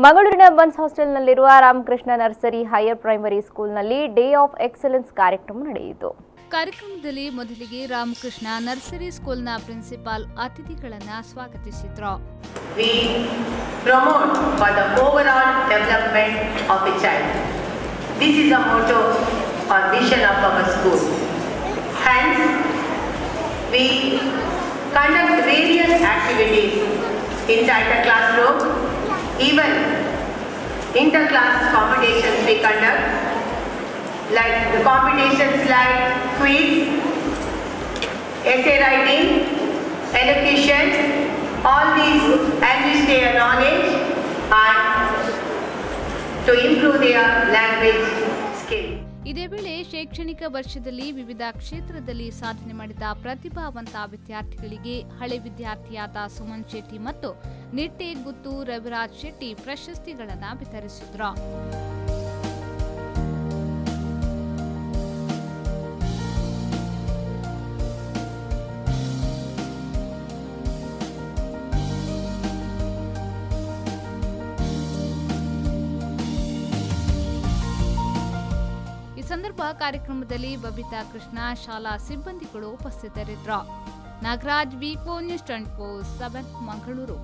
ಮಂಗಳೂರಿನ ಬನ್ಸ್ ಹಾಸ್ಟೆಲ್ನಲ್ಲಿರುವ ರಾಮಕೃಷ್ಣ ನರ್ಸರಿ.Hr.Primary ಸ್ಕೂಲ್ನಲ್ಲಿ day of excellence ಕಾರ್ಯಕ್ರಮ ನಡೆಯಿತು. ಕಾರ್ಯಕ್ರಮದಲ್ಲಿ ಮೊದಲಿಗೆ ರಾಮಕೃಷ್ಣ ನರ್ಸರಿ ಸ್ಕೂಲ್ನ ಪ್ರಿನ್ಸಿಪಾಲ್ ಅತಿಥಿಗಳನ್ನು ಸ್ವಾಗತಿಸಿದರು. We promote for the overall development of a child. This is the motto or vision of our school. Hence, we conduct various activities inside the classroom. Even inter-class competitions we conduct, like the competitions like quiz, essay writing, elocution, all these enrich their knowledge and to improve their language skill. ಇದೇ ವೇಳೆ ಶೈಕ್ಷಣಿಕ ವರ್ಷದಲ್ಲಿ ವಿವಿಧ ಕ್ಷೇತ್ರದಲ್ಲಿ ಸಾಧನೆ ಮಾಡಿದ ಪ್ರತಿಭಾವಂತ ವಿದ್ಯಾರ್ಥಿಗಳಿಗೆ ಹಳೆ ವಿದ್ಯಾರ್ಥಿಯಾದ ಸುಮನ್ ಶೆಟ್ಟಿ ಮತ್ತು ನಿಟ್ಟೆ ಗುತ್ತು ರವಿರಾಜ್ ಶೆಟ್ಟಿ ಪ್ರಶಸ್ತಿಗಳನ್ನು ವಿತರಿಸಿದ್ರು. ಈ ಸಂದರ್ಭ ಕಾರ್ಯಕ್ರಮದಲ್ಲಿ ಬಬಿತಾ ಕೃಷ್ಣ ಶಾಲಾ ಸಿಬ್ಬಂದಿಗಳು ಉಪಸ್ಥಿತರಿದ್ದರು. ನಾಗರಾಜ್ ವಿ4 ನ್ಯೂಸ್ 24/7 ಮಂಗಳೂರು.